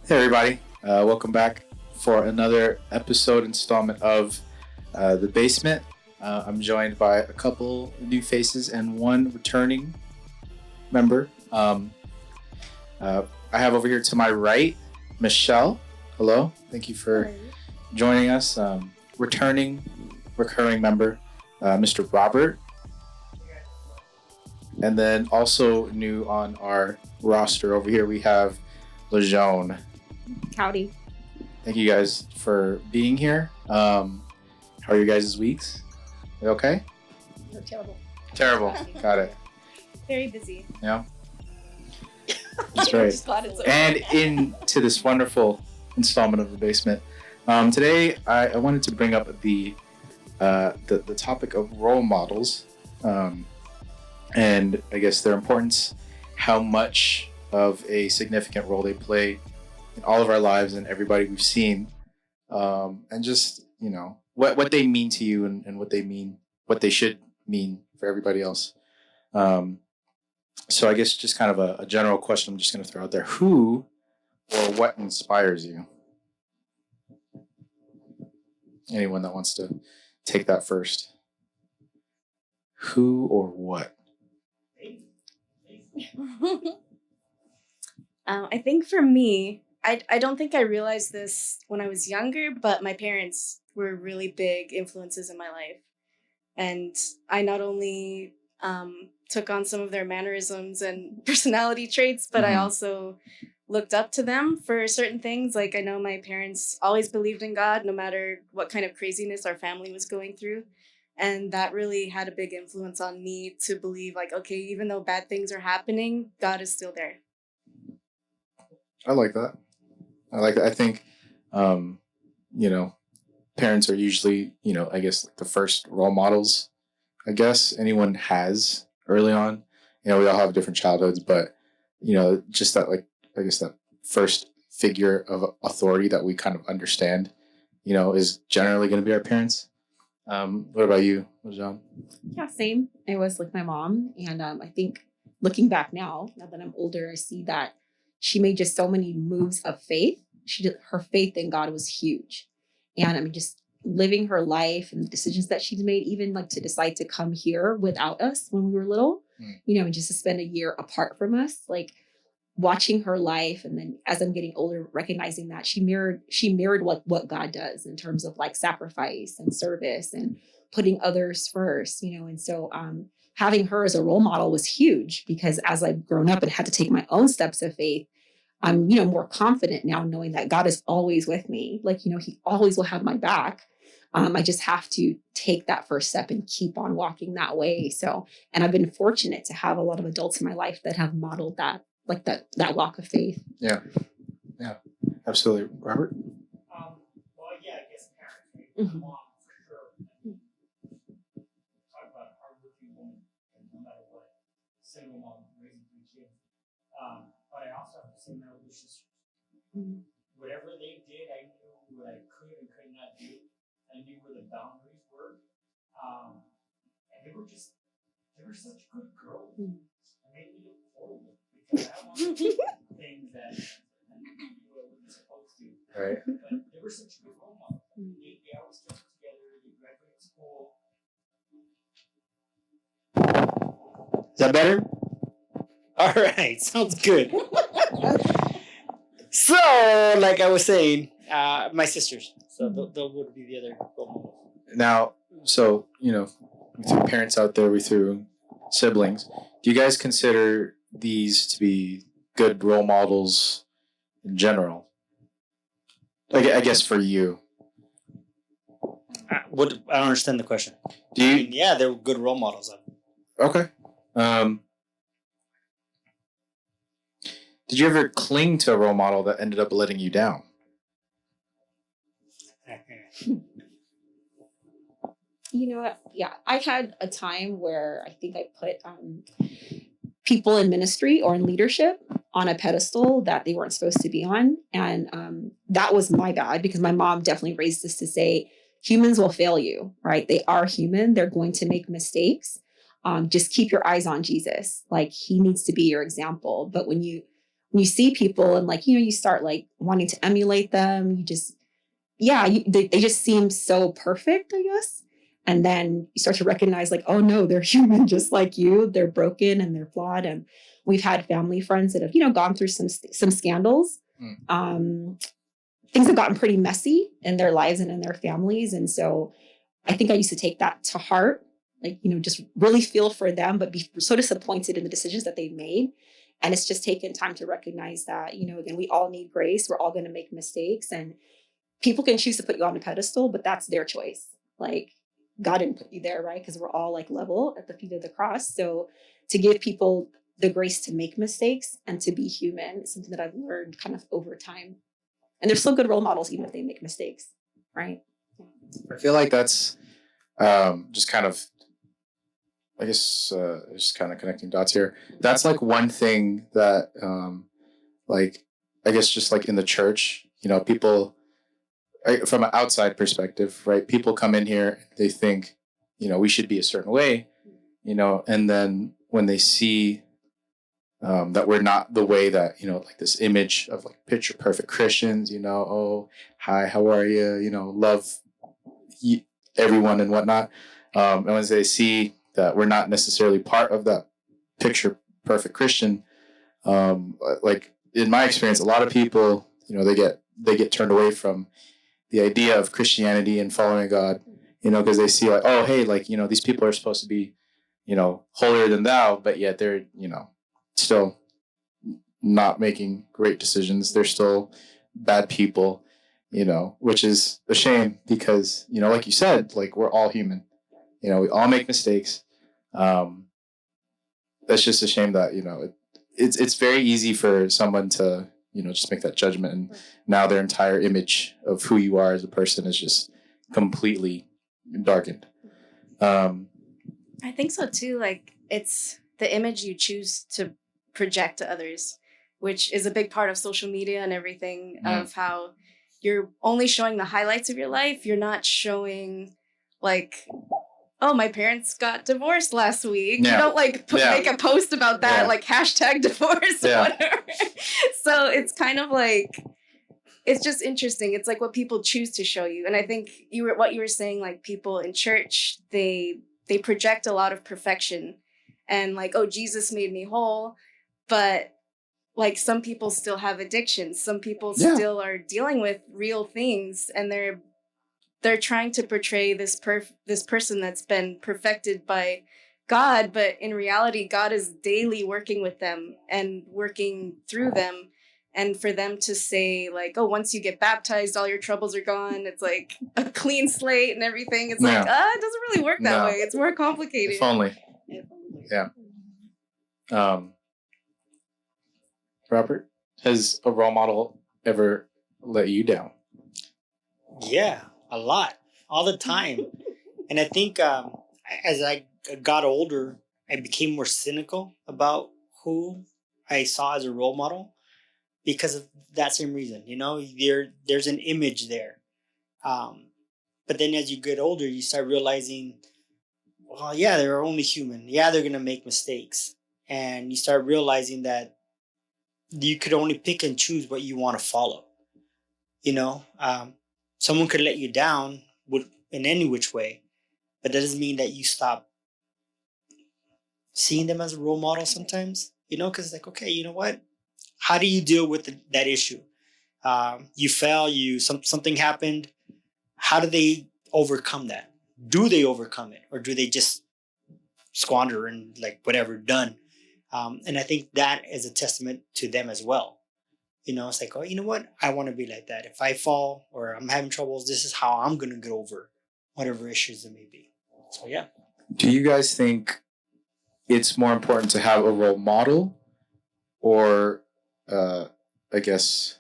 Hey everybody, welcome back for another installment of The Basement. I'm joined by a couple new faces and one returning member. I have over here to my right, Michelle. Hello, thank you for joining us. Recurring member, Mr. Robert. And then also new on our roster over here, we have Lejeune. Howdy. Thank you guys for being here. How are you guys' weeks? You okay? You're terrible. Terrible. Got it. Very busy. Yeah. That's right. And into this wonderful installment of The Basement. Today, I wanted to bring up the topic of role models, and I guess their importance, how much of a significant role they play in all of our lives and everybody we've seen, and just what they mean to you and what they should mean for everybody else. So I guess just kind of a general question I'm just going to throw out there: who or what inspires you? Anyone that wants to take that first? Who or what? I think for me, I don't think I realized this when I was younger, but my parents were really big influences in my life. And I not only took on some of their mannerisms and personality traits, but I also looked up to them for certain things. Like I know my parents always believed in God, no matter what kind of craziness our family was going through. And that really had a big influence on me to believe like, okay, even though bad things are happening, God is still there. I like that. I think, parents are usually, I guess like the first role models, I guess anyone has early on. We all have different childhoods, but, just that, like, I guess that first figure of authority that we kind of understand, is generally going to be our parents. What about you, John? Yeah, same. It was like my mom. And I think looking back now that I'm older, I see that she made just so many moves of faith. Her faith in God was huge. And I mean, just living her life and the decisions that she's made, even like to decide to come here without us when we were little, and just to spend a year apart from us, like watching her life. And then as I'm getting older, recognizing that she mirrored what God does in terms of like sacrifice and service and putting others first, and so having her as a role model was huge, because as I've grown up and had to take my own steps of faith, I'm, more confident now knowing that God is always with me. Like, he always will have my back. I just have to take that first step and keep on walking that way. So, and I've been fortunate to have a lot of adults in my life that have modeled that, like that walk of faith. Yeah, absolutely. Robert? I guess parents, right? Mm-hmm. Mom, for sure. Talk about a hardworking woman, no matter what. Single mom, raising 3 kids. But I also have to say my older sisters. Mm-hmm. Whatever they did, I knew what I could and could not do. I knew where the boundaries were. And they were such good girls. Mm-hmm. It made me look horrible because I wanted to do things that I wasn't supposed to. Right. But they were such good role models. Mm-hmm. They always kept it together. They graduated school. Is that better? All right, sounds good. So, like I was saying, my sisters. So those would be the other role models. Now, so, we threw parents out there, we threw siblings. Do you guys consider these to be good role models in general? I guess for you. I don't understand the question. Yeah, they're good role models. Okay. Did you ever cling to a role model that ended up letting you down? Yeah, I had a time where I think I put people in ministry or in leadership on a pedestal that they weren't supposed to be on. And that was my bad, because my mom definitely raised us to say, humans will fail you, right? They are human. They're going to make mistakes. Just keep your eyes on Jesus. Like, he needs to be your example. But when you when you see people and like, you start like wanting to emulate them. You just, they just seem so perfect, I guess. And then you start to recognize like, oh no, they're human just like you. They're broken and they're flawed. And we've had family friends that have, gone through some scandals. Things have gotten pretty messy in their lives and in their families. And so I think I used to take that to heart, like, just really feel for them, but be so disappointed in the decisions that they've made. And it's just taken time to recognize that, again, we all need grace. We're all going to make mistakes, and people can choose to put you on a pedestal, but that's their choice. Like, God didn't put you there, right? Because we're all like level at the feet of the cross. So to give people the grace to make mistakes and to be human is something that I've learned kind of over time. And they're still good role models, even if they make mistakes, right? I feel like that's just kind of, I guess, just kind of connecting dots here. That's like one thing that, like, I guess just like in the church, people, from an outside perspective, right? People come in here, they think, we should be a certain way, and then when they see that we're not the way that, like this image of like picture perfect Christians, oh, hi, how are you? Love everyone and whatnot. And when they see that we're not necessarily part of that picture perfect Christian, like in my experience, a lot of people, they get turned away from the idea of Christianity and following God, because they see like, oh, hey, like, these people are supposed to be, holier than thou, but yet they're, still not making great decisions. They're still bad people, which is a shame because, like you said, like we're all human, we all make mistakes. That's just a shame that, it's very easy for someone to, just make that judgment. And now their entire image of who you are as a person is just completely darkened. I think so too. Like, it's the image you choose to project to others, which is a big part of social media and everything, of how you're only showing the highlights of your life. You're not showing like, oh, my parents got divorced last week. You don't like make a post about that, like hashtag divorce or whatever. So it's kind of like, it's just interesting. It's like what people choose to show you. And I think what you were saying, like people in church, they project a lot of perfection and like, oh, Jesus made me whole. But like some people still have addictions. Some people still are dealing with real things, and they're trying to portray this person that's been perfected by God, but in reality, God is daily working with them and working through them. And for them to say like, oh, once you get baptized, all your troubles are gone. It's like a clean slate and everything. It's like, it doesn't really work that way. It's more complicated. If only. Yeah. Robert, has a role model ever let you down? Yeah, a lot, all the time. And I think as I got older, I became more cynical about who I saw as a role model because of that same reason. There's an image there. But then as you get older, you start realizing, well, yeah, they're only human. Yeah, they're going to make mistakes. And you start realizing that you could only pick and choose what you want to follow. Someone could let you down in any which way, but that doesn't mean that you stop seeing them as a role model sometimes, because it's like, okay, you know what? How do you deal with that issue? You fell, something happened. How do they overcome that? Do they overcome it, or do they just squander and like whatever, done? And I think that is a testament to them as well. It's like, oh, you know what? I want to be like that. If I fall or I'm having troubles, this is how I'm going to get over whatever issues there may be. So, yeah. Do you guys think it's more important to have a role model, or I guess,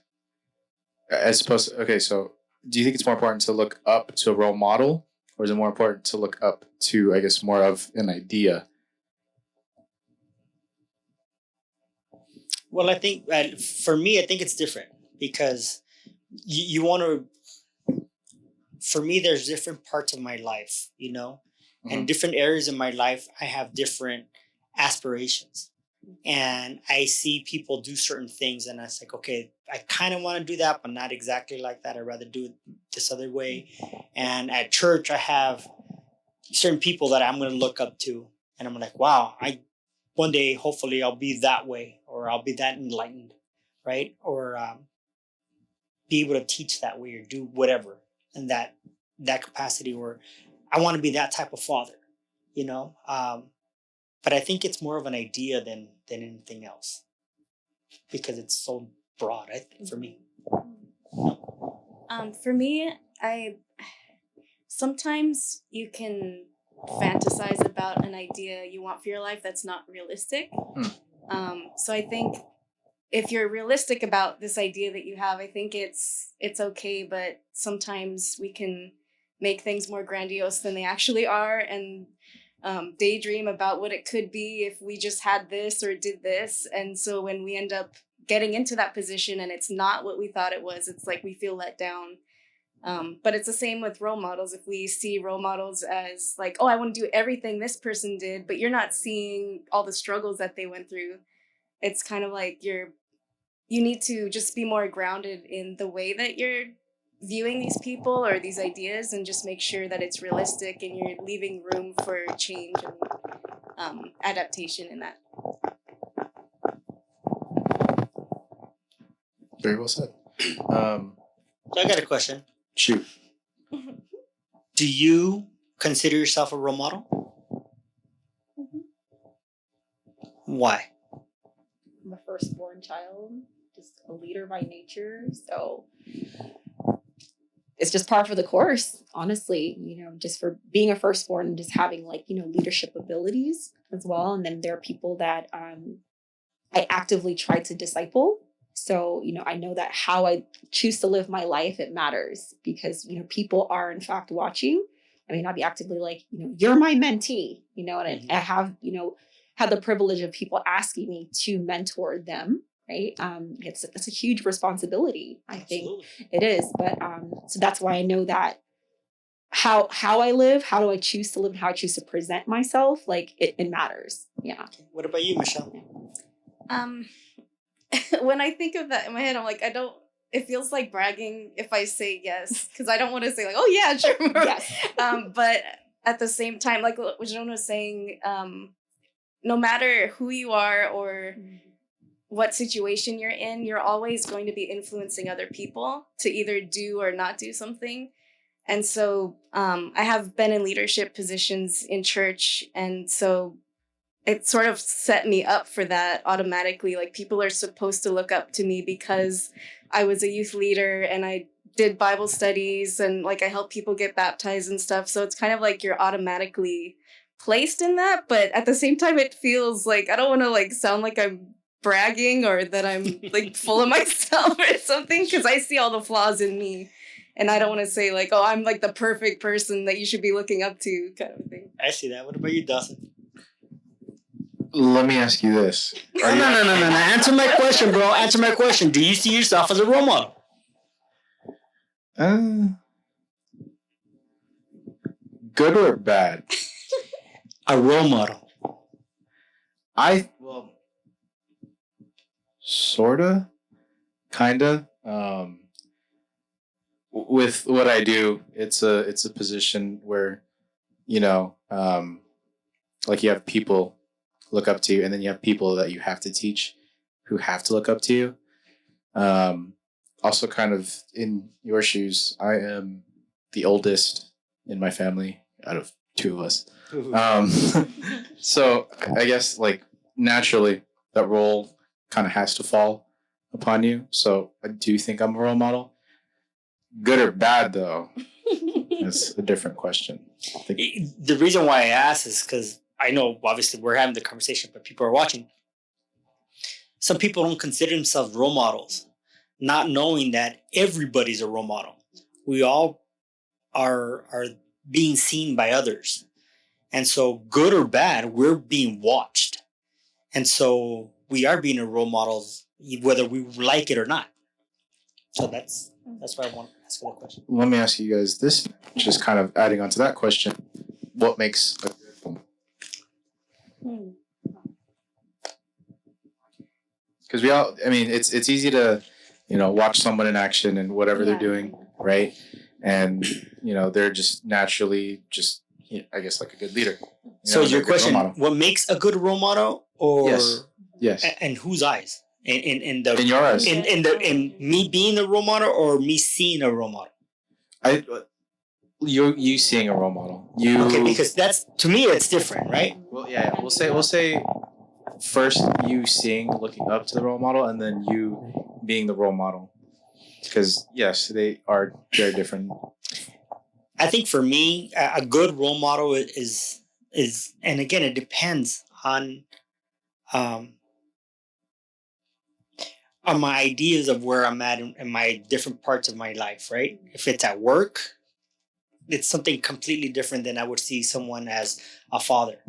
as opposed to, okay, so do you think it's more important to look up to a role model, or is it more important to look up to, I guess, more of an idea? Well, I think for me, I think it's different because you want to, for me, there's different parts of my life, and different areas in my life, I have different aspirations. and I see people do certain things, and I was like, okay, I kind of want to do that, but not exactly like that. I'd rather do it this other way. And at church, I have certain people that I'm going to look up to, and I'm like, wow, one day, hopefully, I'll be that way, or I'll be that enlightened, right? Or be able to teach that way, or do whatever in that capacity, or I want to be that type of father, you know. But I think it's more of an idea than anything else, because it's so broad. I think for me. For me, I sometimes you can fantasize about an idea you want for your life that's not realistic. So I think if you're realistic about this idea that you have, I think it's okay, but sometimes we can make things more grandiose than they actually are, and daydream about what it could be if we just had this or did this. And so when we end up getting into that position and it's not what we thought it was, it's like we feel let down. But it's the same with role models. If we see role models as like, oh, I want to do everything this person did, but you're not seeing all the struggles that they went through, it's kind of like you need to just be more grounded in the way that you're viewing these people or these ideas, and just make sure that it's realistic and you're leaving room for change and adaptation in that. Very well said. So I got a question. Shoot. Do you consider yourself a role model? Mm-hmm. Why? I'm a firstborn child, just a leader by nature. So it's just par for the course, honestly, you know, just for being a firstborn and just having like, you know, leadership abilities as well. And then there are people that I actively try to disciple. So, you know, I know that how I choose to live my life, it matters, because, you know, people are in fact watching. I mean, I'd be actively like, you know, you're my mentee, you know, and I have, you know, had the privilege of people asking me to mentor them, right? It's a huge responsibility. I think it is, but so that's why I know that how I live, how do I choose to live, and how I choose to present myself, like it matters. Yeah. What about you, Michelle? When I think of that in my head, I'm like, it feels like bragging if I say yes, because I don't want to say like, oh yeah, sure. Yes. But at the same time, like what Joan was saying, no matter who you are or what situation you're in, you're always going to be influencing other people to either do or not do something. And so I have been in leadership positions in church, and so it sort of set me up for that automatically. Like, people are supposed to look up to me because I was a youth leader and I did Bible studies and like I helped people get baptized and stuff. So it's kind of like you're automatically placed in that. But at the same time, it feels like I don't want to like sound like I'm bragging or that I'm like full of myself or something, because I see all the flaws in me. And I don't want to say like, oh, I'm like the perfect person that you should be looking up to, kind of thing. I see that. What about you, Dawson? Let me ask you this. No. Answer my question, bro. Answer my question. Do you see yourself as a role model? Good or bad? A role model. Well, sorta, kinda. With what I do, it's a position where, you know, like you have people look up to you, and then you have people that you have to teach who have to look up to you. Also, kind of in your shoes, I am the oldest in my family out of two of us. So I guess like naturally that role kind of has to fall upon you. So I do think I'm a role model. Good or bad, though, that's a different question. The reason why I ask is because I know, obviously, we're having the conversation, but people are watching. Some people don't consider themselves role models, not knowing that everybody's a role model. We all are being seen by others. And so, good or bad, we're being watched. And so, we are being a role model, whether we like it or not. So that's why I want to ask that question. Let me ask you guys this, just kind of adding on to that question. What makes a good film? Because we all, I mean, it's easy to, watch someone in action and whatever they're Yeah. doing, right? And they're just naturally just, I guess, like a good leader. So is they're your a good role question, model. what makes a good role model, or Yes. and whose eyes? In the In your eyes. in me being a role model, or me seeing a role model? You seeing a role model. Okay, because that's, to me, it's different, right? Well, yeah. We'll say first you seeing, looking up to the role model, and then you being the role model. Because yes, they are very different. I think for me, a good role model is, and again, it depends on my ideas of where I'm at in my different parts of my life, right? If it's at work, it's something completely different than I would see someone as a father,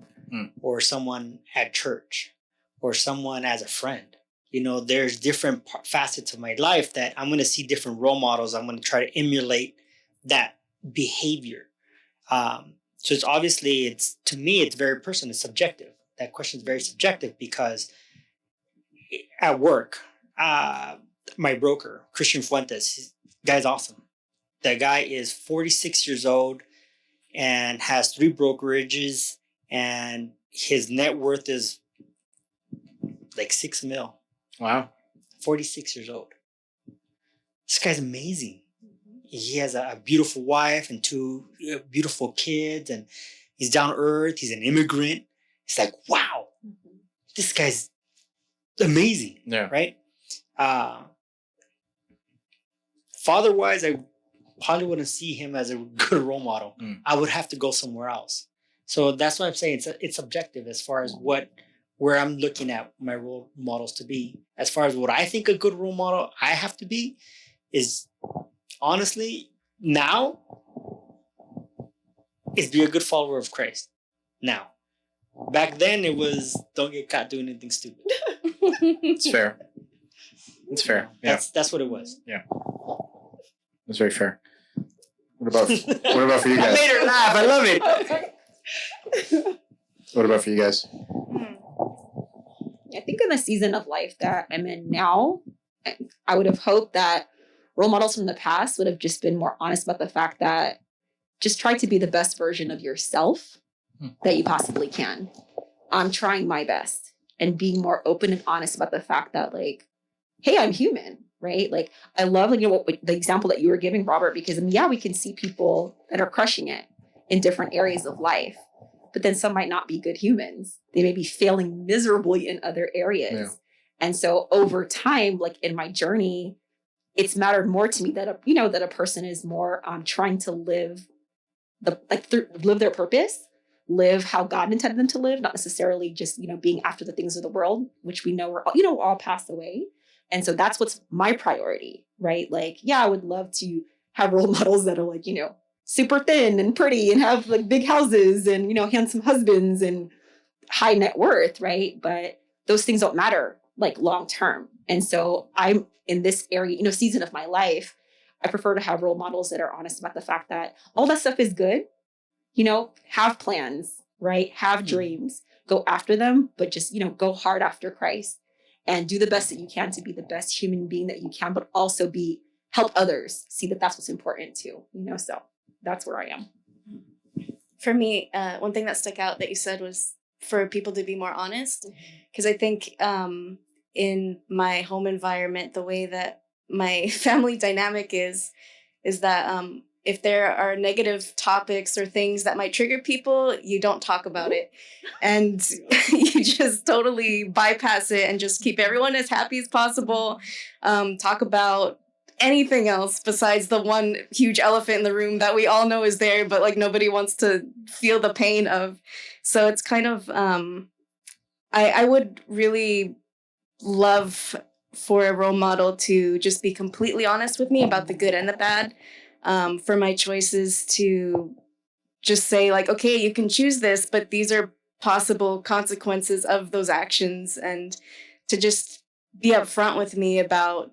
or someone at church, or someone as a friend. There's different facets of my life that I'm going to see different role models. I'm going to try to emulate that behavior. So it's obviously, to me, it's very personal. It's subjective. That question is very subjective, because at work, my broker, Christian Fuentes, guy's awesome. That guy is 46 years old and has 3 brokerages, and his net worth is like $6 million. Wow. 46 years old. This guy's amazing. He has a beautiful wife and 2 beautiful kids, and he's down to earth. He's an immigrant. It's like, wow, this guy's amazing. Yeah. Right? Father-wise, I probably wouldn't see him as a good role model. I would have to go somewhere else. So that's what I'm saying. It's subjective as far as where I'm looking at my role models to be. As far as what I think a good role model I have to be is, honestly, now, is be a good follower of Christ. Now, back then it was, don't get caught doing anything stupid. It's fair. It's fair. Yeah. That's what it was. Yeah. That's very fair. What about for you I guys? made her laugh. I love it. What about for you guys? I think in the season of life that I'm in now, I would have hoped that role models from the past would have just been more honest about the fact that just try to be the best version of yourself that you possibly can. I'm trying my best, and being more open and honest about the fact that, like, hey, I'm human, right? Like, I love, the example that you were giving, Robert, because we can see people that are crushing it in different areas of life, but then some might not be good humans. They may be failing miserably in other areas. Yeah. And so over time, like in my journey, it's mattered more to me that a person is more trying to live live their purpose, live how God intended them to live, not necessarily just, being after the things of the world, which we know are, all passed away. And so that's what's my priority, right? Like, yeah, I would love to have role models that are like, super thin and pretty and have like big houses and, handsome husbands and high net worth, right? But those things don't matter like long term. And so I'm in this area, season of my life, I prefer to have role models that are honest about the fact that all that stuff is good. Have plans, right? Have dreams, go after them, but just, go hard after Christ and do the best that you can to be the best human being that you can, but also help others see that that's what's important too, so that's where I am. For me, one thing that stuck out that you said was for people to be more honest. Because I think in my home environment, the way that my family dynamic is that if there are negative topics or things that might trigger people, you don't talk about it. And you just totally bypass it and just keep everyone as happy as possible. Talk about anything else besides the one huge elephant in the room that we all know is there, but like nobody wants to feel the pain of. So it's kind of, I would really love for a role model to just be completely honest with me about the good and the bad. For my choices to just say like, okay, you can choose this, but these are possible consequences of those actions, and to just be upfront with me about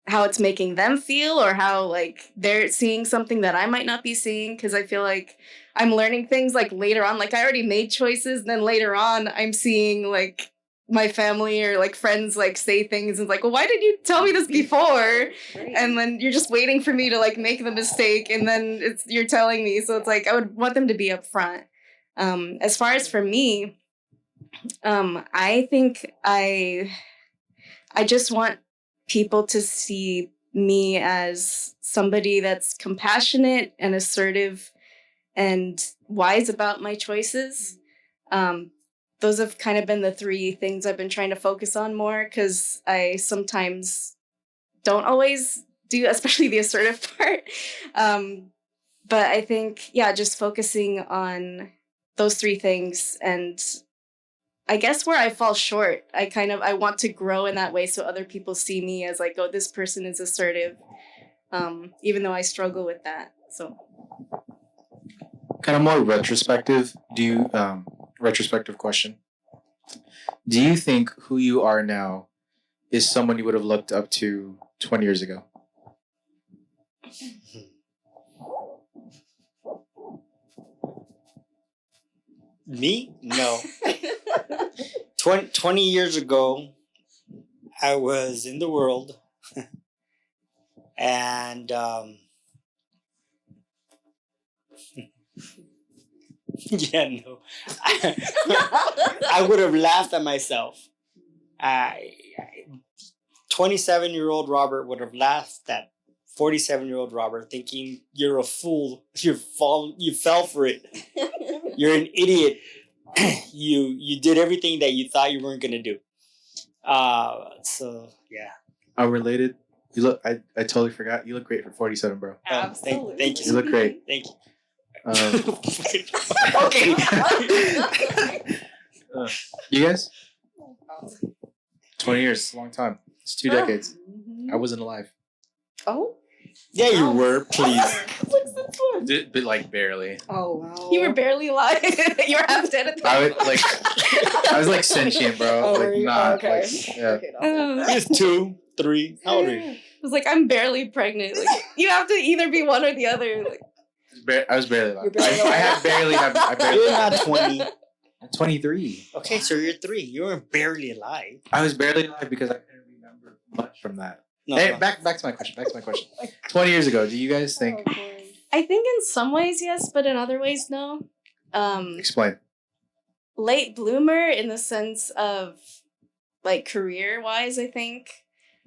how it's making them feel or how like they're seeing something that I might not be seeing. Because I feel like I'm learning things like later on, like I already made choices, and then later on I'm seeing like my family or like friends like say things and like, well, why didn't you tell me this before? Right. And then you're just waiting for me to like make the mistake, and then you're telling me. So it's like I would want them to be upfront. As far as for me, I think I just want people to see me as somebody that's compassionate and assertive and wise about my choices. Those have kind of been the three things I've been trying to focus on more, because I sometimes don't always do, especially the assertive part. But I think, yeah, just focusing on those three things. And I guess where I fall short, I want to grow in that way so other people see me as like, oh, this person is assertive, even though I struggle with that. So Kind of more retrospective. Retrospective question. Do you think who you are now is someone you would have looked up to 20 years ago? Me? No. 20 years ago, I was in the world and yeah, no. I would have laughed at myself. 27-year-old Robert would have laughed at 47-year-old Robert, thinking you're a fool. You fell for it. You're an idiot. You did everything that you thought you weren't gonna do. So yeah. I'm related. You look. I totally forgot. You look great for 47, bro. Absolutely. Thank you. You look great. Thank you. Okay. You guys? 20 years, a long time. It's 2 decades. I wasn't alive. Oh? Yeah, you were. Please. But like barely. Oh, wow. you were barely alive. You were half dead at I that. would like. I was like sentient, bro. Oh, like were you? not. Okay. Like, yeah. Okay, no. Just 2, 3. How old are you? I was like, I'm barely pregnant. Like, you have to either be one or the other. Like, I was barely alive. You're barely I alive. had barely. I barely. You're not 20. I'm 23. Okay, so you're 3. You were barely alive. I was barely alive because I couldn't remember much from that. No, Hey, no. back to my question. 20 years ago, do you guys think? Oh, boy. I think in some ways yes, but in other ways no. Explain. Late bloomer in the sense of like career wise, I think.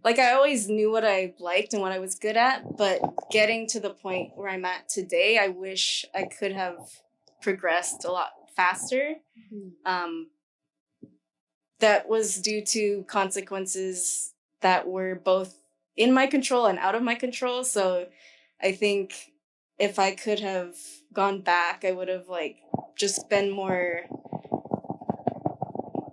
Like I always knew what I liked and what I was good at, but getting to the point where I'm at today, I wish I could have progressed a lot faster. That was due to consequences that were both in my control and out of my control. So I think if I could have gone back, I would have like just been more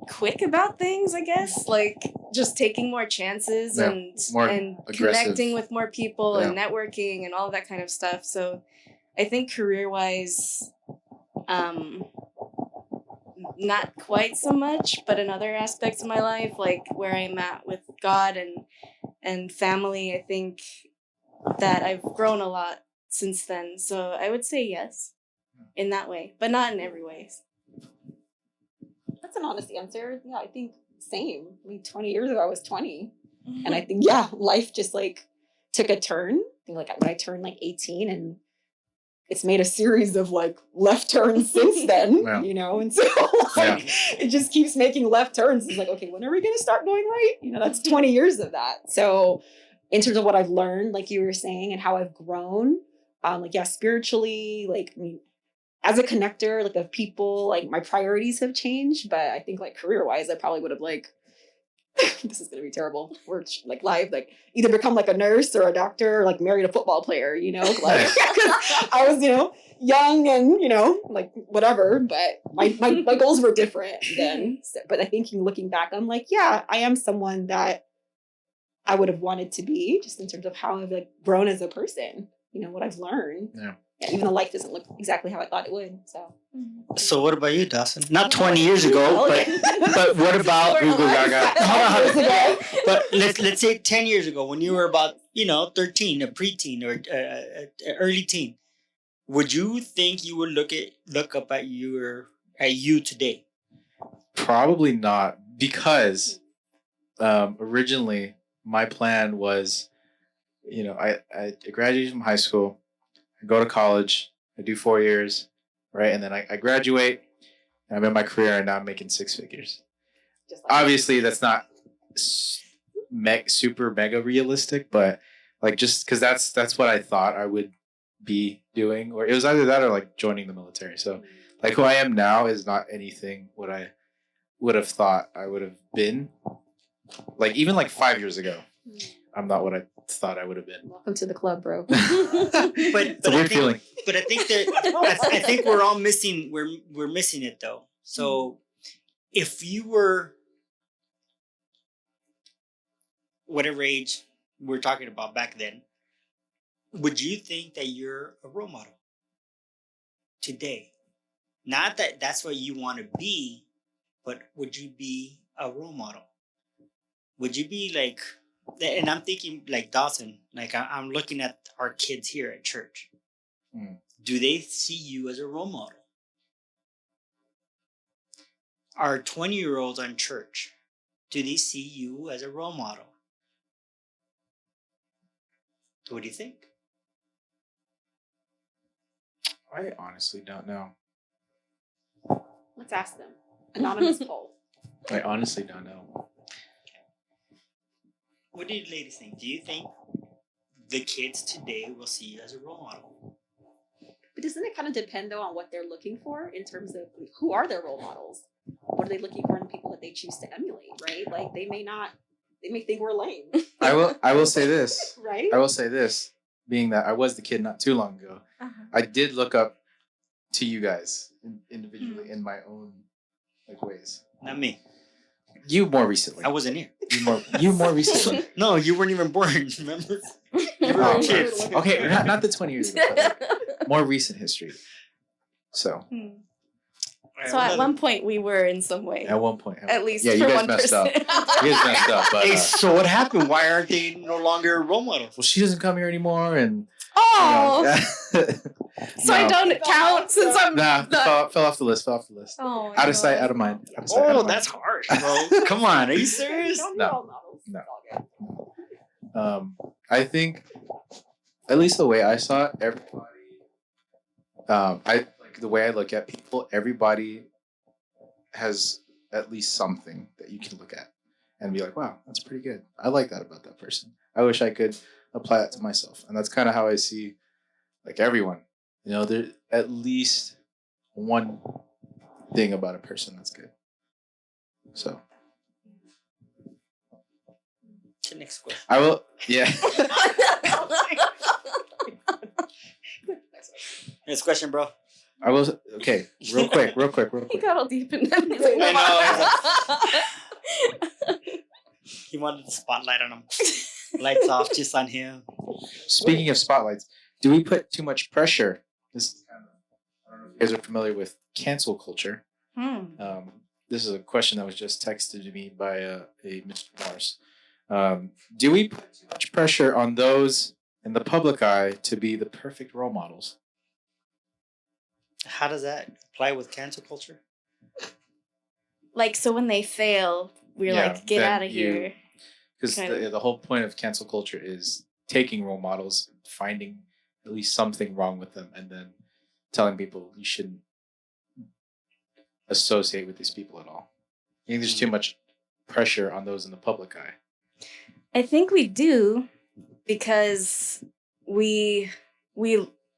quick about things, I guess. Like just taking more chances Yeah, and more and aggressive. connecting with more people Yeah. and networking and all that kind of stuff. So I think career wise, not quite so much, but in other aspects of my life, like where I'm at with God and family, I think that I've grown a lot since then. So I would say yes in that way, but not in every way. That's an honest answer. Yeah, I think same. I mean, 20 years ago, I was 20. And I think, yeah, life just like took a turn. I think like when I turned like 18, and it's made a series of like left turns since then, Yeah. you know? And so like, it just keeps making left turns. It's like, okay, when are we going to start going right? You know, that's 20 years of that. So in terms of what I've learned, like you were saying, and how I've grown, like, yeah, spiritually, like, I mean, as a connector, like of people, like my priorities have changed, but I think like career-wise, I probably would have like, this is gonna be terrible. We're like live, like either become like a nurse or a doctor or like married a football player, you know? Like 'cause I was, you know, young and, you know, like whatever, but my goals were different then. So, but I think looking back, I'm like, yeah, I am someone that I would have wanted to be, just in terms of how I've like grown as a person, you know, what I've learned. Yeah. Even though life doesn't look exactly how I thought it would. So what about you, Dawson? Not 20 years ago, Well, but what about We're alive. Hold on. Years ago. But let's say 10 years ago, when you were about 13, a preteen or early teen, would you think you would look up at you today? Probably not. because originally my plan was, I graduated from high school, I go to college, I do 4 years, right, and then I graduate, and I'm in my career, and now I'm making 6 figures. Just like Obviously, that's not super mega realistic, but like just because that's what I thought I would be doing, or it was either that or like joining the military. So like who I am now is not anything what I would have thought I would have been. Like even like 5 years ago, I'm not what I thought I would have been. Welcome to the club, bro. But It's a weird feeling. But I think that I think we're all missing. We're missing it though. So if you were whatever age we're talking about back then, would you think that you're a role model today? Not that that's what you want to be, but would you be a role model? Would you be like, and I'm thinking like Dawson, like I'm looking at our kids here at church. Do they see you as a role model? Our 20-year-olds on church, do they see you as a role model? What do you think? I honestly don't know. Let's ask them. Anonymous poll. I honestly don't know. What do you ladies think? Do you think the kids today will see you as a role model? But doesn't it kind of depend though on what they're looking for in terms of who are their role models? What are they looking for in the people that they choose to emulate, right? Like they may think we're lame. I will say this. Right? I will say this, being that I was the kid not too long ago. I did look up to you guys individually in my own like ways. Not me. You more recently. I wasn't here. You more recently. No, you weren't even born. Remember? You were Oh, kids. okay, not the 20 years ago. But more recent history. So So at one point we were in some way. at one point, At least yeah, for you guys one messed person. up. You guys messed up. But Hey, so what happened? Why aren't they no longer role models? well, she doesn't come here anymore, and Oh, yeah. so I don't count since I'm Nah, not. fell off the list. Oh, Out of sight, out of mind. Out of sight, out Oh, of mind. that's harsh, bro. Come on, are you serious? No. I think, at least the way I saw it, everybody, the way I look at people, everybody has at least something that you can look at and be like, wow, that's pretty good. I like that about that person. I wish I could apply that to myself. And that's kind of how I see like everyone. There's at least one thing about a person that's good. So To the next question. I will, yeah. Next question, bro. I will, okay, real quick. He got all deep in that. I He wanted the spotlight on him. Lights off just on him. Speaking of spotlights, do we put too much pressure? This is kind of, I don't know if you guys are familiar with cancel culture. This is a question that was just texted to me by a Mr. Morris. Do we put too much pressure on those in the public eye to be the perfect role models? How does that apply with cancel culture? Like, so when they fail, we're Yeah, like, get then out of here. Because the whole point of cancel culture is taking role models, finding at least something wrong with them, and then telling people you shouldn't associate with these people at all. I think there's too much pressure on those in the public eye. I think we do, because we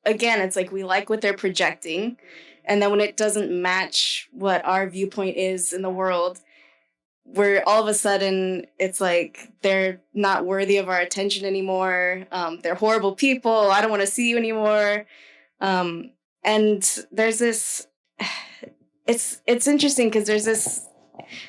again, it's like we like what they're projecting, and then when it doesn't match what our viewpoint is in the world, we're all of a sudden, it's like they're not worthy of our attention anymore. They're horrible people. I don't want to see you anymore. And there's this, it's interesting because there's this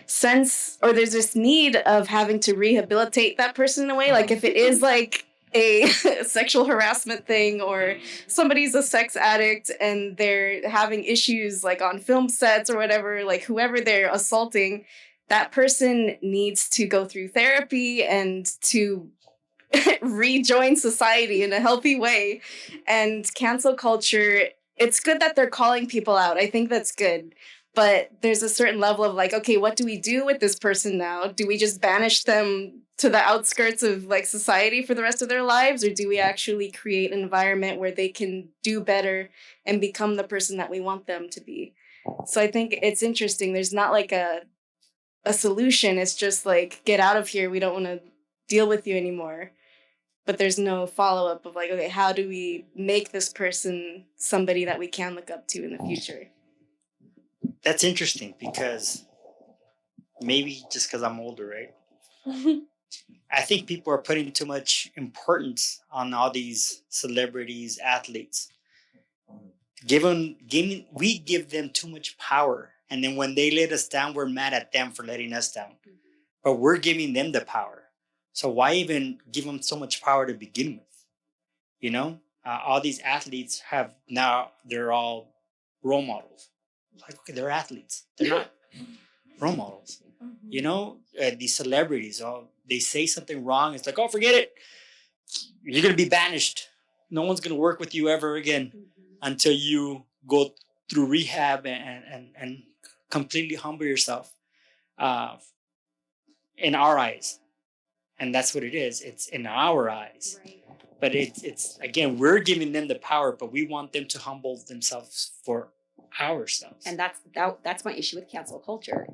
sense, or there's this need of having to rehabilitate that person in a way. Like if it is like a sexual harassment thing, or somebody's a sex addict and they're having issues like on film sets or whatever, like whoever they're assaulting, that person needs to go through therapy and to rejoin society in a healthy way. And cancel culture, it's good that they're calling people out. I think that's good. But there's a certain level of like, okay, what do we do with this person now? Do we just banish them to the outskirts of like society for the rest of their lives? Or do we actually create an environment where they can do better and become the person that we want them to be? So I think it's interesting. There's not like a solution. It's just like, get out of here. We don't want to deal with you anymore. But there's no follow-up of like, okay, how do we make this person somebody that we can look up to in the future? That's interesting because maybe just because I'm older, right? I think people are putting too much importance on all these celebrities, athletes. We give them too much power. And then when they let us down, we're mad at them for letting us down. But we're giving them the power. So why even give them so much power to begin with? You know, all these athletes they're all role models. Like, okay, they're athletes. They're not role models. You know, these celebrities, they say something wrong. It's like, oh, forget it. You're going to be banished. No one's going to work with you ever again until you go through rehab and completely humble yourself in our eyes. And that's what it is. It's in our eyes. Right. But it's again, we're giving them the power, but we want them to humble themselves for ourselves. And that's my issue with cancel culture.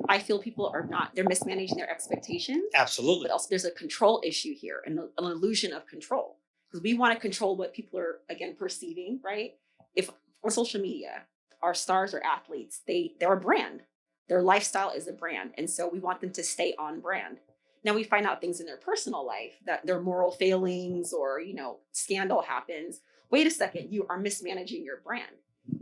I feel people they're mismanaging their expectations. Absolutely. But also there's a control issue here and an illusion of control. Because we want to control what people are, again, perceiving, right? If on social media, our stars or athletes, they're a brand. Their lifestyle is a brand. And so we want them to stay on brand. Now we find out things in their personal life, that their moral failings or, scandal happens. Wait a second, you are mismanaging your brand.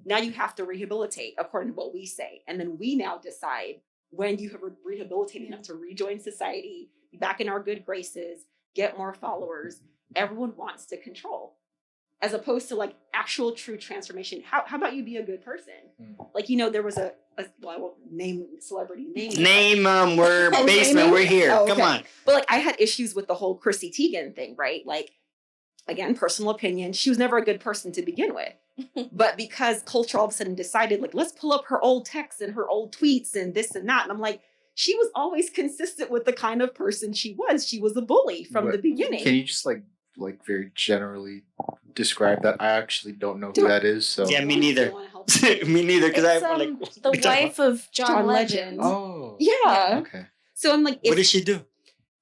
Now you have to rehabilitate according to what we say. And then we now decide when you have rehabilitated enough to rejoin society, be back in our good graces, get more followers. Everyone wants to control, as opposed to like actual true transformation. How about you be a good person? Like, there was I won't name celebrity name. We're basement. We're here. Oh, okay. Come on. But like, I had issues with the whole Chrissy Teigen thing, right? Like, again, personal opinion. She was never a good person to begin with. But because culture all of a sudden decided, like, let's pull up her old texts and her old tweets and this and that. And I'm like, she was always consistent with the kind of person she was. She was a bully from the beginning. Can you just like very generally describe that? I actually don't know who that is. So yeah, me neither. Me neither, because I like the wife of John Legend. Oh, yeah. Okay. So I'm like, what did she do?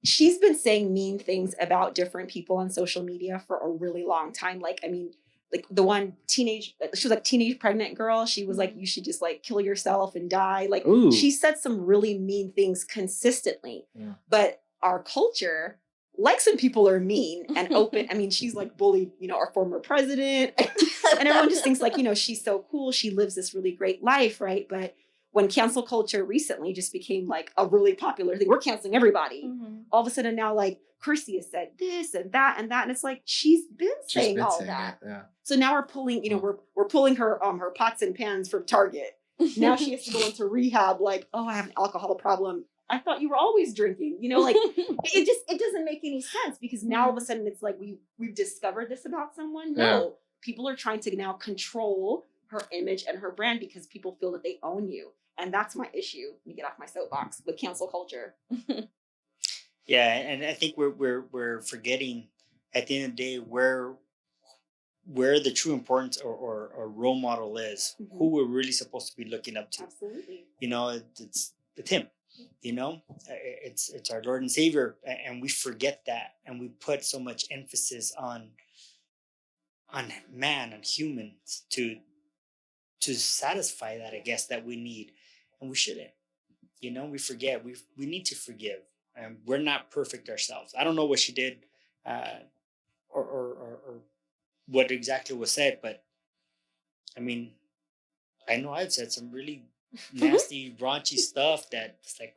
She's been saying mean things about different people on social media for a really long time. Like, I mean, like the one she was like teenage pregnant girl. She was like, you should just like kill yourself and die. Like, ooh. She said some really mean things consistently. Yeah. But our culture likes when people are mean and open. I mean, she's like bullied, our former president. And everyone just thinks like, she's so cool. She lives this really great life, right? But when cancel culture recently just became like a really popular thing, we're canceling everybody. Mm-hmm. All of a sudden now, like, Kirsty has said this and that and that. And it's like, she's been saying all that. Yeah. So now we're pulling, we're pulling her her pots and pans from Target. Now she has to go into rehab like, oh, I have an alcohol problem. I thought you were always drinking, like it doesn't make any sense, because now all of a sudden it's like we've discovered this about someone. No, people are trying to now control her image and her brand because people feel that they own you. And that's my issue. Let me get off my soapbox with cancel culture. Yeah, and I think we're forgetting at the end of the day where the true importance or role model is, mm-hmm. who we're really supposed to be looking up to. Absolutely. It's him. It's our Lord and Savior, and we forget that, and we put so much emphasis on man and humans to satisfy that, I guess, that we need, and we shouldn't. We forget we need to forgive, and we're not perfect ourselves. I don't know what she did, or what exactly was said, but I mean, I know I've said some really nasty, raunchy stuff that it's like,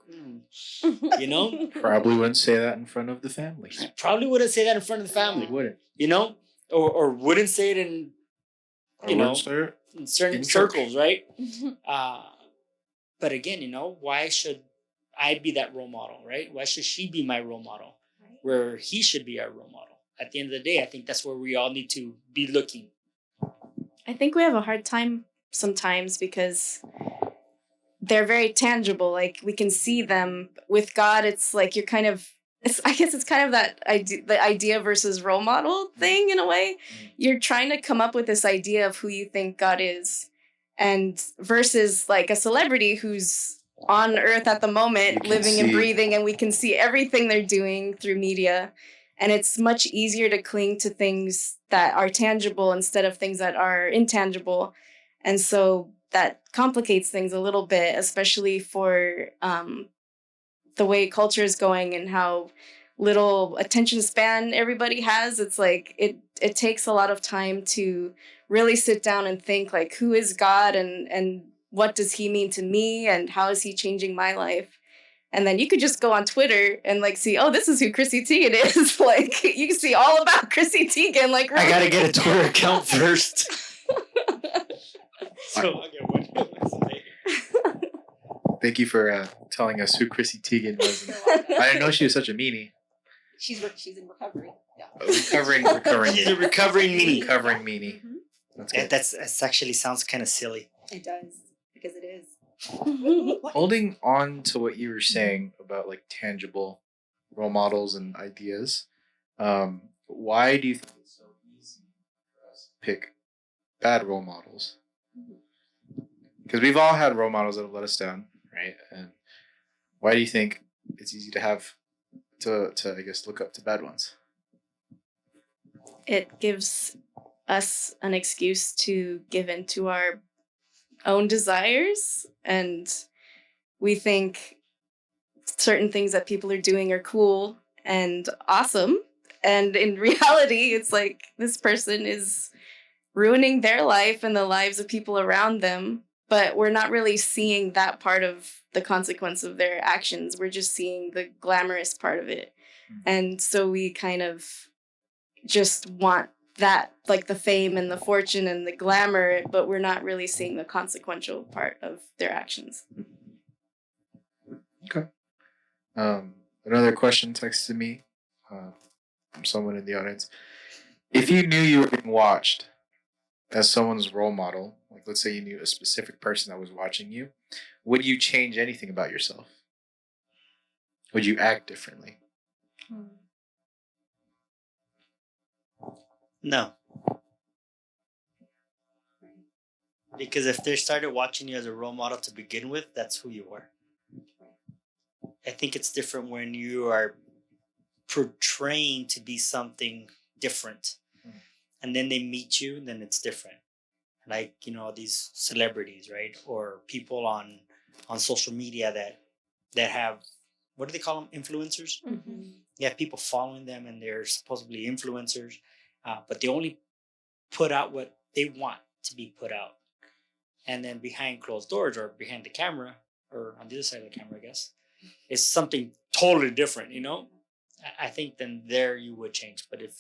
Probably wouldn't say that in front of the family. Probably wouldn't say that in front of the family. Wouldn't. Or wouldn't say it in, in certain circles, right? But again, why should I be that role model, right? Why should she be my role model? Right. Where he should be our role model. At the end of the day, I think that's where we all need to be looking. I think we have a hard time sometimes because they're very tangible. Like we can see them. With God, it's like you're kind of, I guess it's kind of that idea, the idea versus role model thing in a way. You're trying to come up with this idea of who you think God is, and versus like a celebrity who's on earth at the You moment, can living and see- breathing, and we can see everything they're doing through media. And it's much easier to cling to things that are tangible instead of things that are intangible. And so that complicates things a little bit, especially for the way culture is going and how little attention span everybody has. It's like it takes a lot of time to really sit down and think like, who is God, and what does he mean to me, and how is he changing my life? And then you could just go on Twitter and like see, oh, this is who Chrissy Teigen is. Like you can see all about Chrissy Teigen. Like I gotta get a Twitter account first. So I'll get one. Thank you for telling us who Chrissy Teigen was. I didn't know she was such a meanie. She's in recovery. Yeah. Recovering. She's a recovering meanie. Recovering meanie. Mhm. That's Yeah, good. that's actually sounds kind of silly. It does, because it is. Holding on to what you were saying about like tangible role models and ideas, why do you think it's so easy for us to pick bad role models? Because we've all had role models that have let us down, right? And why do you think it's easy to have to I guess look up to bad ones? It gives us an excuse to give in to our own desires, and we think certain things that people are doing are cool and awesome, and in reality it's like this person is ruining their life and the lives of people around them, but we're not really seeing that part of the consequence of their actions. We're just seeing the glamorous part of it. And so we kind of just want that, like the fame and the fortune and the glamour, but we're not really seeing the consequential part of their actions. Okay. Another question texted me from someone in the audience. If you knew you were being watched as someone's role model, like let's say you knew a specific person that was watching you, would you change anything about yourself? Would you act differently? No. Because if they started watching you as a role model to begin with, that's who you are. I think it's different when you are portraying to be something different. And then they meet you, and then it's different. Like, these celebrities, right? Or people on social media that have, what do they call them? Influencers? Mm-hmm. You have people following them, and they're supposedly influencers, but they only put out what they want to be put out. And then behind closed doors, or behind the camera, or on the other side of the camera, I guess, is something totally different, I think then there you would change. But if,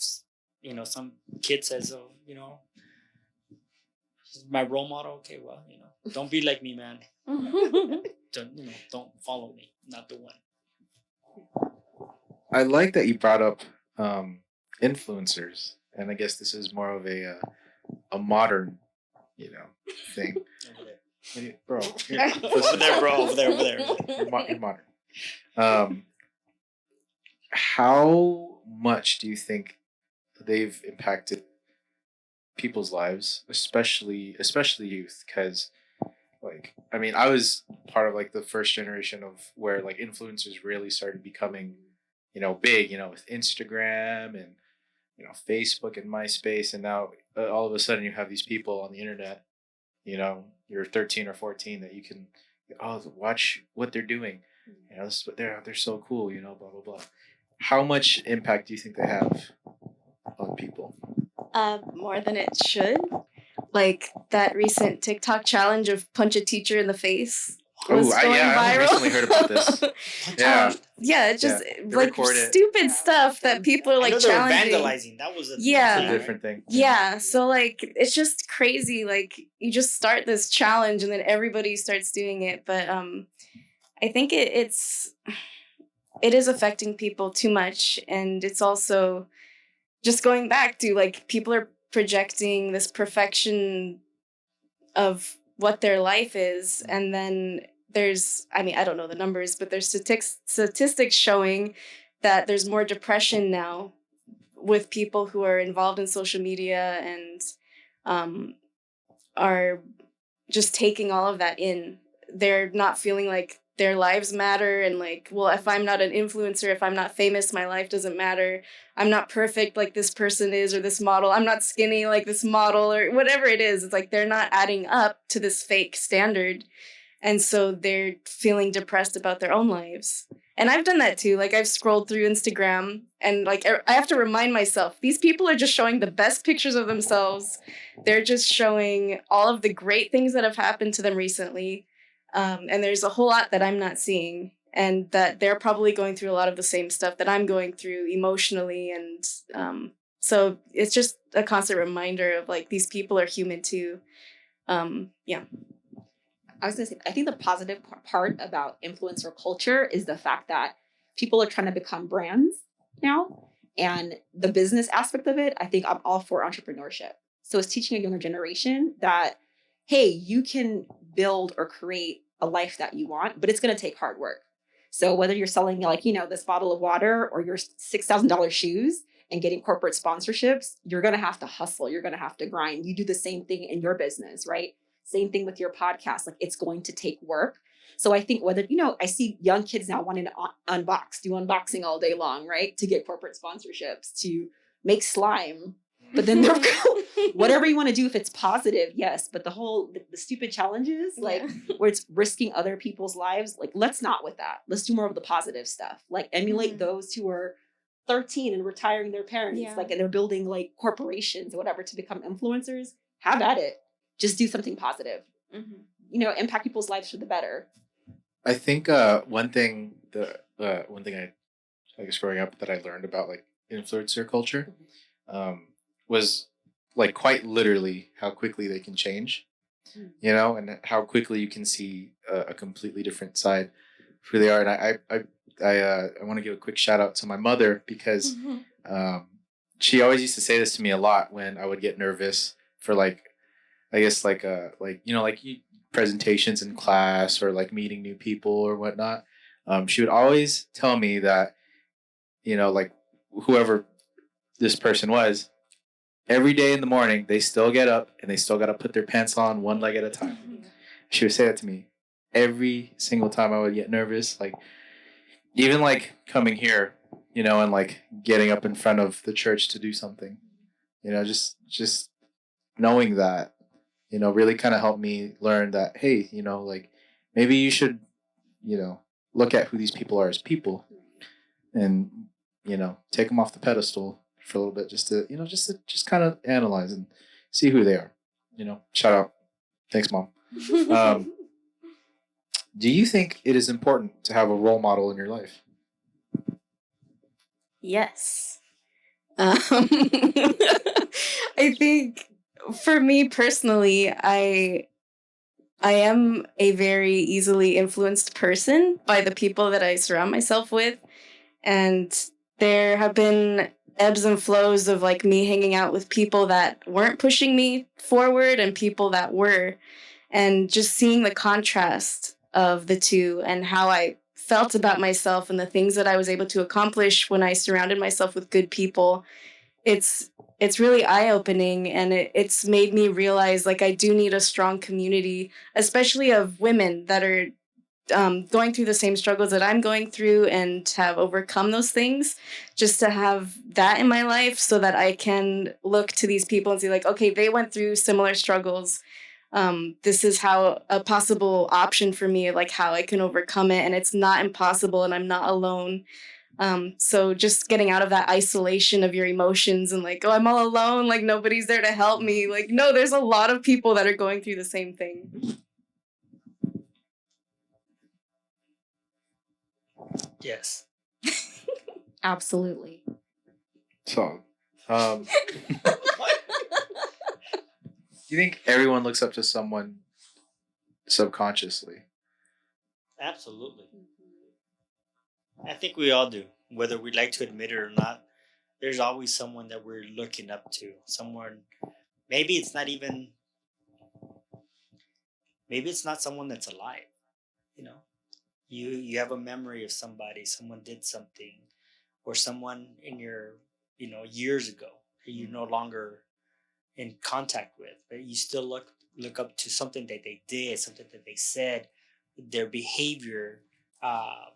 some kid says, oh, she's my role model, okay, well, don't be like me, man. Don't follow me. Not the one. I like that you brought up influencers, and I guess this is more of a modern, thing. Over there. Bro, Over there, bro. Over there. You're modern. How much do you think they've impacted people's lives, especially youth? Because, I was part of like the first generation of where like influencers really started becoming, big, with Instagram and Facebook and MySpace, and now all of a sudden you have these people on the internet. You're 13 or 14 that you can watch what they're doing. This is what they're so cool. Blah blah blah. How much impact do you think they have on people? More than it should. Like that recent TikTok challenge of punch a teacher in the face. I recently heard about this. It's just like record it. stupid stuff that people are like I know they were challenging. vandalizing. That was a It's a different thing. Yeah, so like it's just crazy. Like you just start this challenge and then everybody starts doing it. But I think it is affecting people too much, and it's also just going back to like people are projecting this perfection of what their life is, and then I don't know the numbers, but there's statistics showing that there's more depression now with people who are involved in social media and um, are just taking all of that in. They're not feeling like their lives matter and like, well, if I'm not an influencer, if I'm not famous, my life doesn't matter. I'm not perfect like this person is or this model. I'm not skinny like this model or whatever it is. It's like they're not adding up to this fake standard. And so they're feeling depressed about their own lives. And I've done that too. Like I've scrolled through Instagram and like I have to remind myself, these people are just showing the best pictures of themselves. They're just showing all of the great things that have happened to them recently. And there's a whole lot that I'm not seeing, and that they're probably going through a lot of the same stuff that I'm going through emotionally. And so it's just a constant reminder of like, these people are human too. Yeah. I was gonna say, I think the positive part about influencer culture is the fact that people are trying to become brands now. And the business aspect of it, I think I'm all for entrepreneurship. So it's teaching a younger generation that, hey, you can build or create a life that you want, but it's gonna take hard work. So whether you're selling like, this bottle of water or your $6,000 shoes and getting corporate sponsorships, you're gonna have to hustle, you're gonna have to grind. You do the same thing in your business, right? Same thing with your podcast. Like it's going to take work. So I think whether, I see young kids now wanting to do unboxing all day long, right? To get corporate sponsorships, to make slime. But then they're whatever you want to do, if it's positive, yes. But the stupid challenges, like where it's risking other people's lives, like let's not with that. Let's do more of the positive stuff. Like emulate those who are 13 and retiring their parents, like, and they're building like corporations or whatever to become influencers. Have at it. Just do something positive. Impact people's lives for the better. I think one thing I guess growing up that I learned about like influencer culture was like quite literally how quickly they can change, and how quickly you can see a completely different side of who they are. And I want to give a quick shout out to my mother because she always used to say this to me a lot when I would get nervous for like, I guess like presentations in class or like meeting new people or whatnot. She would always tell me that, like whoever this person was, every day in the morning they still get up and they still got to put their pants on one leg at a time. She would say that to me every single time I would get nervous, like even like coming here, and like getting up in front of the church to do something, just knowing that, really kind of helped me learn that, hey, like maybe you should, look at who these people are as people and, take them off the pedestal for a little bit just to kind of analyze and see who they are, shout out. Thanks, Mom. Do you think it is important to have a role model in your life? Yes. I think for me personally, I am a very easily influenced person by the people that I surround myself with. And there have been ebbs and flows of like me hanging out with people that weren't pushing me forward and people that were. And just seeing the contrast of the two and how I felt about myself and the things that I was able to accomplish when I surrounded myself with good people, it's really eye-opening, and it's made me realize like I do need a strong community, especially of women that are going through the same struggles that I'm going through and have overcome those things, just to have that in my life so that I can look to these people and see like, okay, they went through similar struggles. This is how a possible option for me, like how I can overcome it, and it's not impossible and I'm not alone. So just getting out of that isolation of your emotions and like, oh, I'm all alone, like nobody's there to help me. Like, no, there's a lot of people that are going through the same thing. Yes. Absolutely. So, do you think everyone looks up to someone subconsciously? Absolutely. I think we all do, whether we like to admit it or not. There's always someone that we're looking up to. Someone, maybe it's not someone that's alive. you know, you have a memory of somebody, someone did something, or someone in your, years ago that you're no longer in contact with, but you still look up to something that they did, something that they said, their behavior. Uh,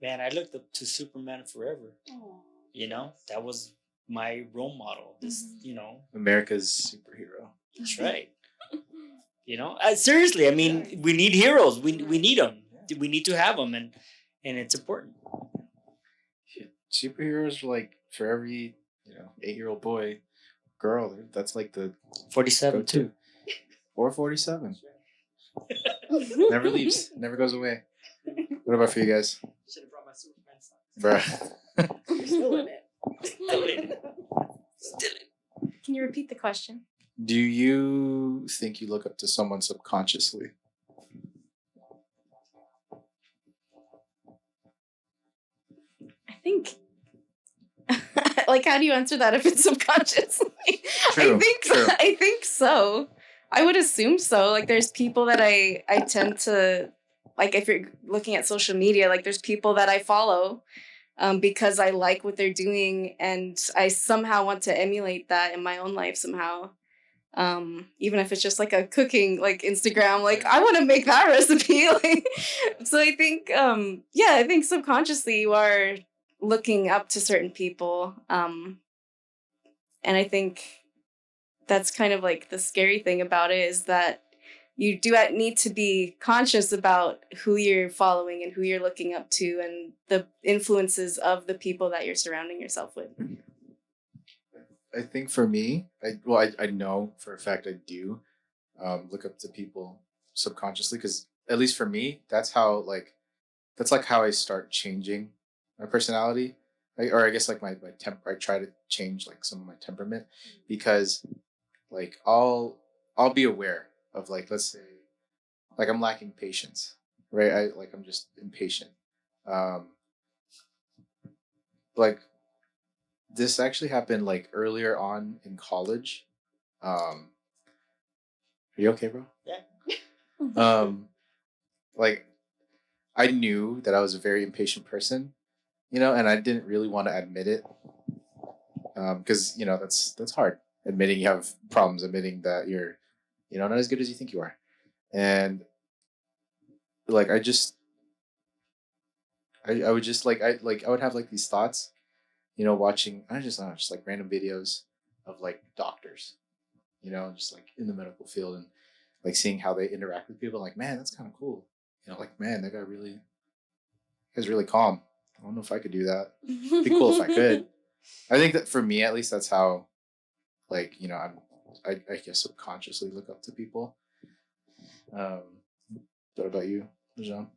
Man, I looked up to Superman forever. That was my role model. America's superhero. That's right. Seriously, I mean, we need heroes. We need them. We need to have them, and it's important. Superheroes are like for every 8-year-old boy, girl. That's like the 47 go-to. too. Or 47. Never leaves. Never goes away. What about for you guys? Should have brought my Superman socks. Bruh. Still in it. Still in it. Still in it. Can you repeat the question? Do you think you look up to someone subconsciously? I think. Like, how do you answer that if it's subconsciously? True, true. I think so. I would assume so. Like, there's people that I tend to, like, if you're looking at social media, like, there's people that I follow because I like what they're doing, and I somehow want to emulate that in my own life somehow. Even if it's just like a cooking, like, Instagram, like, I want to make that recipe. Like, so I think, I think subconsciously you are looking up to certain people. And I think that's kind of like the scary thing about it is that you do need to be conscious about who you're following and who you're looking up to and the influences of the people that you're surrounding yourself with. I think for me, I know for a fact I do look up to people subconsciously because at least for me, that's like how I start changing my personality, or I guess like my temper. I try to change like some of my temperament because like I'll be aware of, like, let's say like I'm lacking patience, right? I'm just impatient. Um, like this actually happened like earlier on in college. Are you okay, bro? Yeah. Like I knew that I was a very impatient person, and I didn't really want to admit it, because that's hard. Admitting you have problems, admitting that you're, not as good as you think you are, and like I would just I would have like these thoughts, watching I don't know, just like random videos of like doctors, just like in the medical field and like seeing how they interact with people. Like, man, that's kind of cool. Like, man, that guy's really calm. I don't know if I could do that. It'd be cool if I could. I think that for me, at least, that's how, like, I guess subconsciously look up to people. What about you, Jean?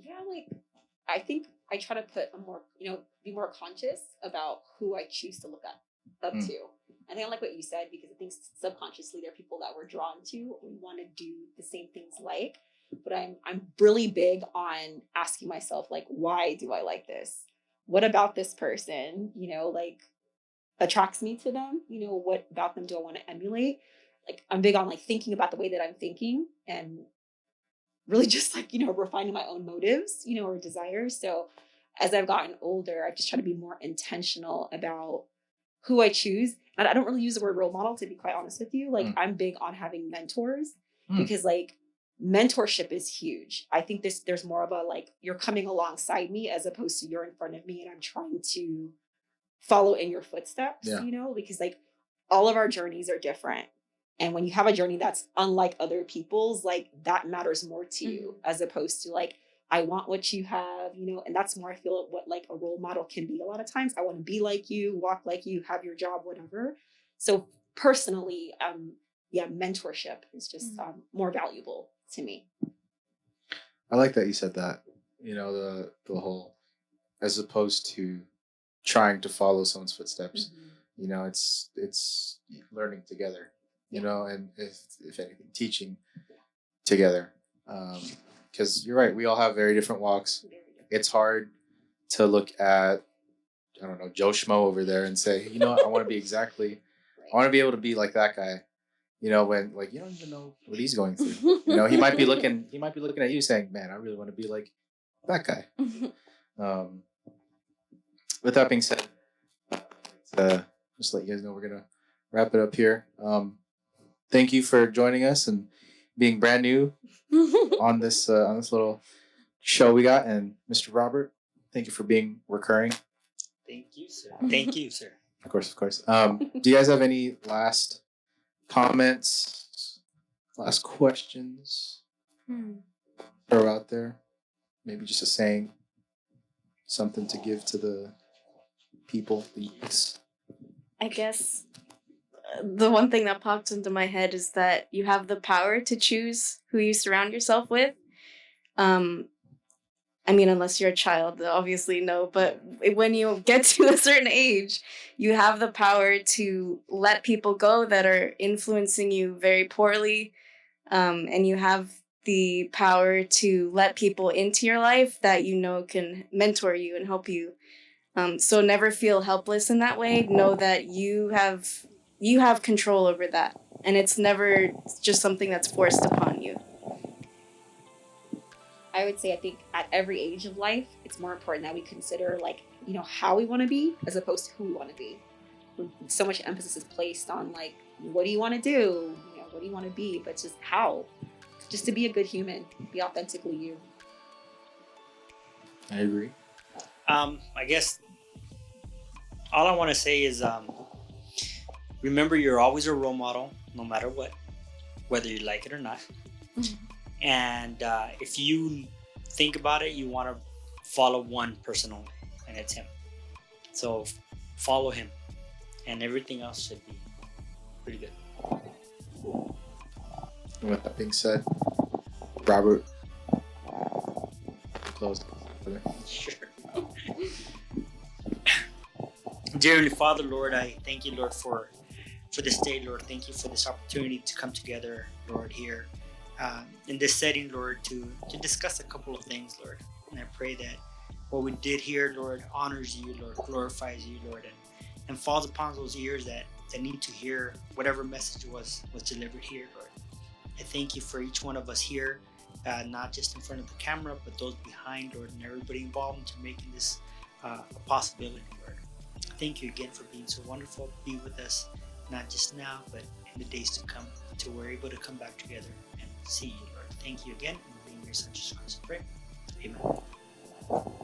Yeah, like I think I try to put be more conscious about who I choose to look up to. I think I like what you said because I think subconsciously there are people that we're drawn to or we want to do the same things like. But I'm really big on asking myself, like, why do I like this? What about this person, like attracts me to them? What about them do I want to emulate? Like I'm big on like thinking about the way that I'm thinking and really just like, refining my own motives, or desires. So as I've gotten older, I've just tried to be more intentional about who I choose. And I don't really use the word role model, to be quite honest with you. Like I'm big on having mentors because like mentorship is huge. I think there's more of a like you're coming alongside me as opposed to you're in front of me and I'm trying to follow in your footsteps, because like all of our journeys are different. And when you have a journey that's unlike other people's, like that matters more to you as opposed to like, I want what you have, and that's more, I feel what like a role model can be a lot of times. I want to be like you, walk like you, have your job, whatever. So personally, mentorship is just more valuable to me. I like that you said that, the whole, as opposed to trying to follow someone's footsteps, it's learning together, and if anything, teaching together. Because you're right, we all have very different walks. It's hard to look at, I don't know, Joe Schmo over there and say, I want to be I want to be able to be like that guy. You know, when like you don't even know what he's going through. You know, he might be looking at you saying, "Man, I really want to be like that guy." With that being said, just let you guys know we're gonna wrap it up here. Thank you for joining us and being brand new on this little show we got. And Mr. Robert, thank you for being recurring. Thank you, sir. Thank you, sir. Of course. Do you guys have any last comments, last questions throw out there? Maybe just a saying, something to give to the people, the youths. I guess the one thing that popped into my head is that you have the power to choose who you surround yourself with. I mean, unless you're a child, obviously no. But when you get to a certain age, you have the power to let people go that are influencing you very poorly. And you have the power to let people into your life that you know can mentor you and help you. So never feel helpless in that way. Know that you have control over that. And it's never just something that's forced upon you. I would say I think at every age of life, it's more important that we consider like, you know, how we want to be as opposed to who we want to be. So much emphasis is placed on like, what do you want to do? You know, what do you want to be? But just how? Just to be a good human, be authentically you. I agree. I guess all I want to say is remember you're always a role model, no matter what, whether you like it or not. And if you think about it, you want to follow one person only, and it's him. So follow him, and everything else should be pretty good. And with that being said, Robert, close. Sure. Dear Heavenly Father, Lord, I thank you, Lord, for this day, Lord. Thank you for this opportunity to come together, Lord, here in this setting, Lord, to discuss a couple of things, Lord. And I pray that what we did here, Lord, honors you, Lord, glorifies you, Lord, and falls upon those ears that need to hear whatever message was delivered here, Lord. I thank you for each one of us here, not just in front of the camera, but those behind, Lord, and everybody involved into making this a possibility, Lord. Thank you again for being so wonderful. Be with us, not just now, but in the days to come, until we're able to come back together and see you, Lord. Thank you again. In the name of your Son, Jesus Christ, I pray. Amen.